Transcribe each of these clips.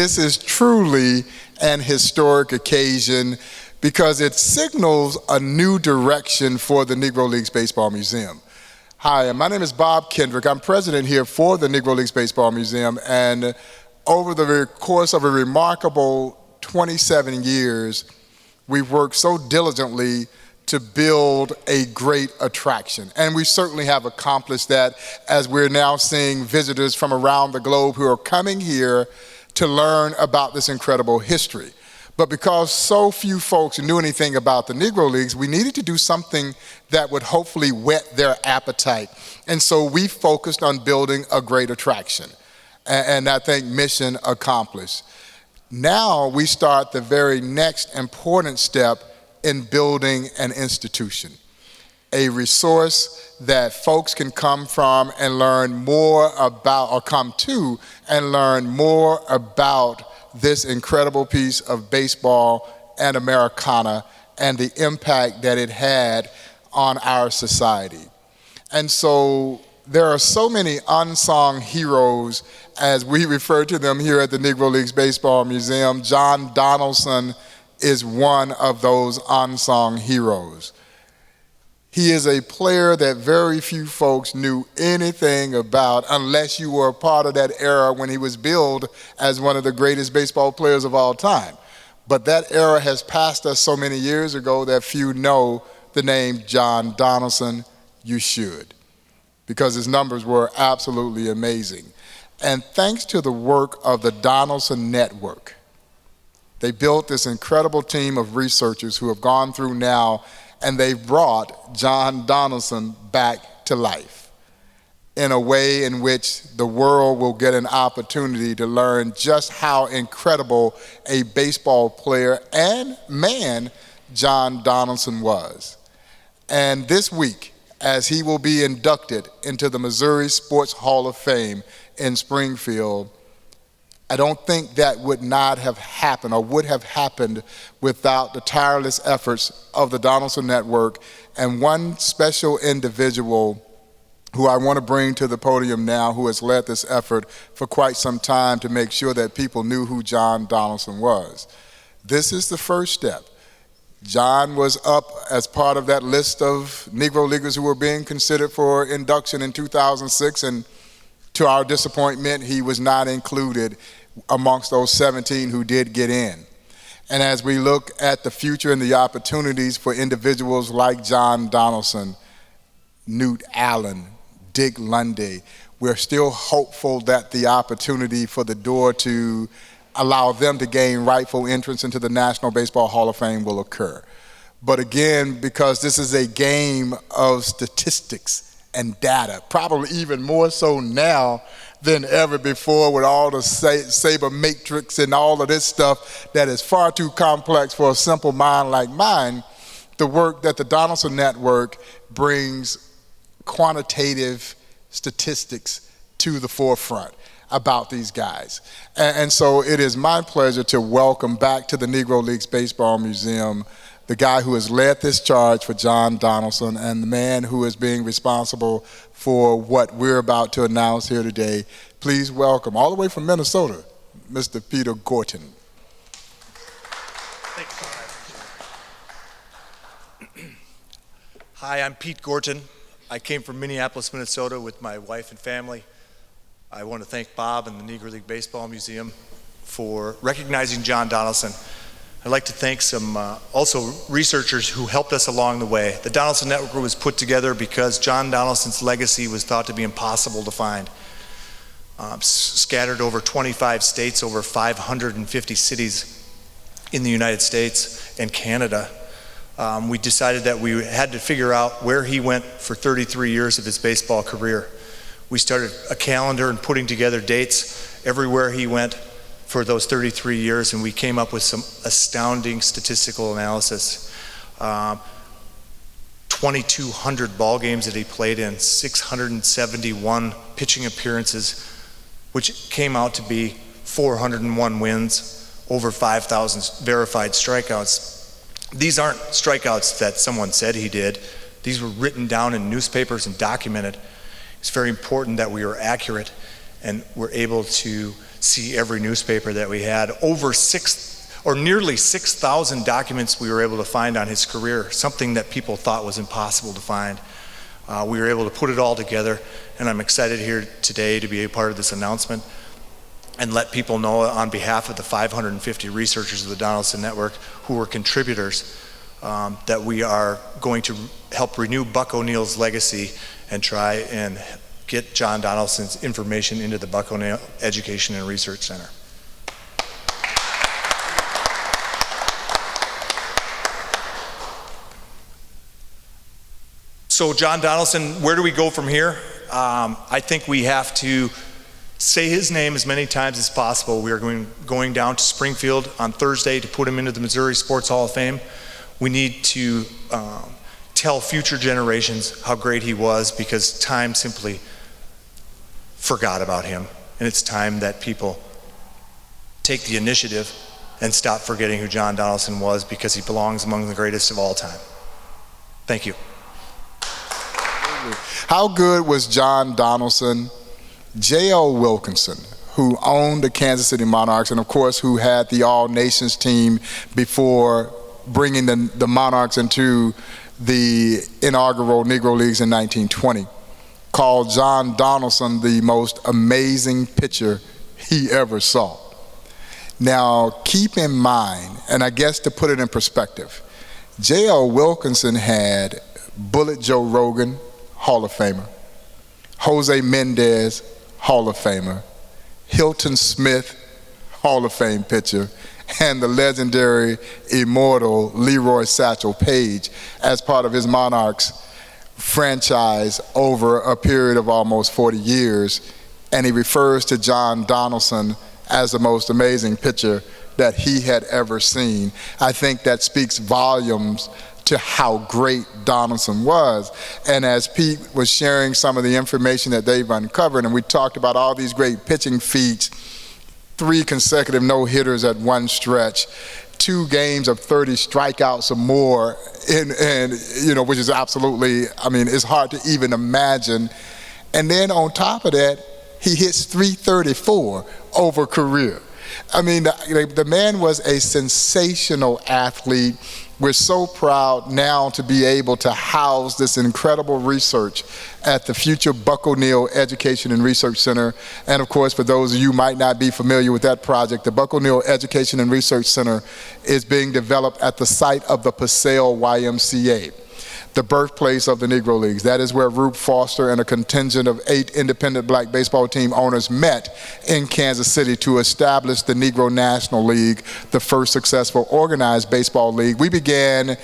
this is truly an historic occasion because it signals a new direction for the Negro Leagues Baseball Museum. Hi, my name is Bob Kendrick. I'm president here for the Negro Leagues Baseball Museum, and over the course of a remarkable 27 years, we've worked so diligently to build a great attraction. And we certainly have accomplished that as we're now seeing visitors from around the globe who are coming here to learn about this incredible history. But because so few folks knew anything about the Negro Leagues, we needed to do something that would hopefully whet their appetite. And so we focused on building a great attraction. And I think mission accomplished. Now we start the very next important step in building an institution, a resource that folks can come from and learn more about, or come to and learn more about this incredible piece of baseball and Americana and the impact that it had on our society. And so there are so many unsung heroes, as we refer to them here at the Negro Leagues Baseball Museum. John Donaldson is one of those unsung heroes. He is a player that very few folks knew anything about unless you were a part of that era when he was billed as one of the greatest baseball players of all time. But that era has passed us so many years ago that few know the name John Donaldson. You should, because his numbers were absolutely amazing. And thanks to the work of the Donaldson Network, they built this incredible team of researchers who have gone through now, and they've brought John Donaldson back to life in a way in which the world will get an opportunity to learn just how incredible a baseball player and man John Donaldson was. And this week, as he will be inducted into the Missouri Sports Hall of Fame in Springfield, I don't think that would not have happened or would have happened without the tireless efforts of the Donaldson Network and one special individual who I want to bring to the podium now, who has led this effort for quite some time to make sure that people knew who John Donaldson was. This is the first step. John was up as part of that list of Negro Leaguers who were being considered for induction in 2006, and to our disappointment, he was not included amongst those 17 who did get in. And as we look at the future and the opportunities for individuals like John Donaldson, Newt Allen, Dick Lundy, we're still hopeful that the opportunity for the door to allow them to gain rightful entrance into the National Baseball Hall of Fame will occur. But again, because this is a game of statistics and data, probably even more so now than ever before with all the saber matrix and all of this stuff that is far too complex for a simple mind like mine, the work that the Donaldson Network brings quantitative statistics to the forefront about these guys. And so it is my pleasure to welcome back to the Negro Leagues Baseball Museum the guy who has led this charge for John Donaldson and the man who is being responsible for what we're about to announce here today. Please welcome, all the way from Minnesota, Mr. Peter Gorton. Thank you. Hi, I'm Pete Gorton. I came from Minneapolis, Minnesota with my wife and family. I want to thank Bob and the Negro League Baseball Museum for recognizing John Donaldson. I'd like to thank some also researchers who helped us along the way. The Donaldson Network was put together because John Donaldson's legacy was thought to be impossible to find. Scattered over 25 states, over 550 cities in the United States and Canada. We decided that we had to figure out where he went for 33 years of his baseball career. We started a calendar and putting together dates everywhere he went for those 33 years, and we came up with some astounding statistical analysis. 2,200 ball games that he played in, 671 pitching appearances, which came out to be 401 wins, over 5,000 verified strikeouts. These aren't strikeouts that someone said he did. These were written down in newspapers and documented. It's very important that we are accurate and we're able to see every newspaper that we had. Nearly 6,000 documents we were able to find on his career, something that people thought was impossible to find. We were able to put it all together, and I'm excited here today to be a part of this announcement and let people know on behalf of the 550 researchers of the Donaldson Network who were contributors that we are going to help renew Buck O'Neill's legacy and try and get John Donaldson's information into the Buck O'Neill Education and Research Center. So John Donaldson, where do we go from here? I think we have to say his name as many times as possible. We are going down to Springfield on Thursday to put him into the Missouri Sports Hall of Fame. We need to tell future generations how great he was, because time simply forgot about him. And it's time that people take the initiative and stop forgetting who John Donaldson was, because he belongs among the greatest of all time. Thank you. How good was John Donaldson? J.L. Wilkinson, who owned the Kansas City Monarchs, and of course who had the All-Nations team before bringing the Monarchs into the inaugural Negro Leagues in 1920, called John Donaldson the most amazing pitcher he ever saw. Now, keep in mind, and I guess to put it in perspective, J.L. Wilkinson had Bullet Joe Rogan, Hall of Famer; Jose Mendez, Hall of Famer; Hilton Smith, Hall of Fame pitcher; and the legendary, immortal Leroy Satchel Paige as part of his Monarchs franchise over a period of almost 40 years. And he refers to John Donaldson as the most amazing pitcher that he had ever seen. I think that speaks volumes to how great Donaldson was. And as Pete was sharing some of the information that they've uncovered, and we talked about all these great pitching feats, 3 consecutive no-hitters at one stretch, 2 games of 30 strikeouts or more, and which is absolutely, I mean, it's hard to even imagine. And then on top of that, he hits .334 over career. I mean, the man was a sensational athlete. We're so proud now to be able to house this incredible research at the future Buck O'Neil Education and Research Center. And of course, for those of you who might not be familiar with that project, the Buck O'Neil Education and Research Center is being developed at the site of the Passaic YMCA, the birthplace of the Negro Leagues. That is where Rube Foster and a contingent of 8 independent black baseball team owners met in Kansas City to establish the Negro National League, the first successful organized baseball league. We began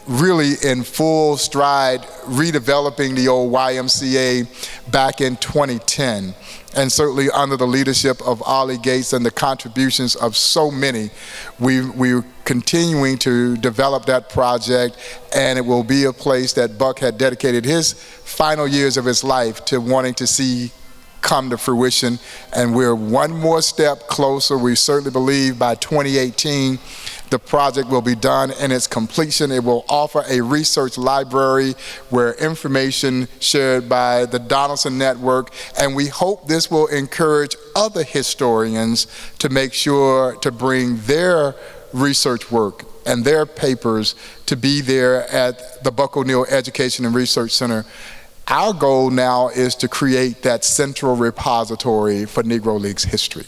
really in full stride redeveloping the old YMCA back in 2010. And certainly under the leadership of Ollie Gates and the contributions of so many, we're continuing to develop that project, and it will be a place that Buck had dedicated his final years of his life to wanting to see come to fruition. And we're one more step closer. We certainly believe by 2018, the project will be done in its completion. It will offer a research library where information shared by the Donaldson Network, and we hope this will encourage other historians to make sure to bring their research work and their papers to be there at the Buck O'Neil Education and Research Center. Our goal now is to create that central repository for Negro Leagues history,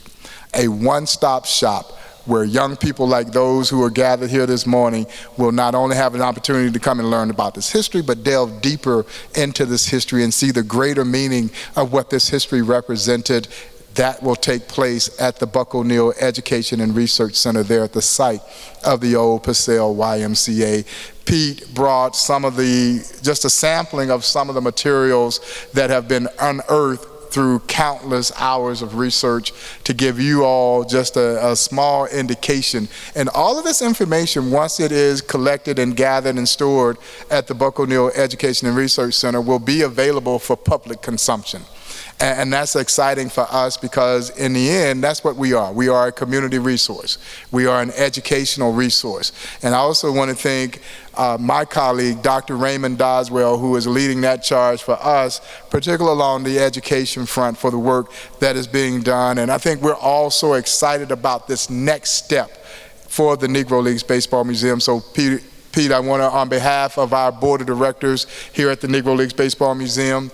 a one-stop shop where young people like those who are gathered here this morning will not only have an opportunity to come and learn about this history, but delve deeper into this history and see the greater meaning of what this history represented. That will take place at the Buck O'Neil Education and Research Center there at the site of the old Passaic YMCA. Pete brought just a sampling of some of the materials that have been unearthed through countless hours of research to give you all just a small indication. And all of this information, once it is collected and gathered and stored at the Buck O'Neil Education and Research Center, will be available for public consumption. And that's exciting for us because in the end, that's what we are. We are a community resource. We are an educational resource. And I also want to thank my colleague, Dr. Raymond Doswell, who is leading that charge for us, particularly along the education front for the work that is being done. And I think we're all so excited about this next step for the Negro Leagues Baseball Museum. So Pete, I want to, on behalf of our board of directors here at the Negro Leagues Baseball Museum,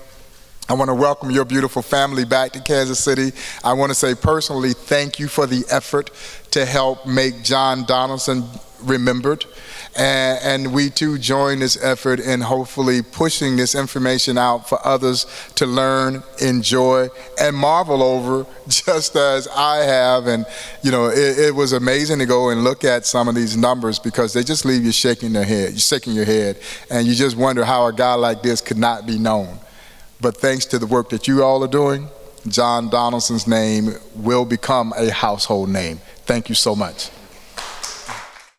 I want to welcome your beautiful family back to Kansas City. I want to say personally thank you for the effort to help make John Donaldson remembered. And we too join this effort in hopefully pushing this information out for others to learn, enjoy, and marvel over, just as I have. And you know, it was amazing to go and look at some of these numbers because they just leave you shaking your head, and you just wonder how a guy like this could not be known. But thanks to the work that you all are doing, John Donaldson's name will become a household name. Thank you so much.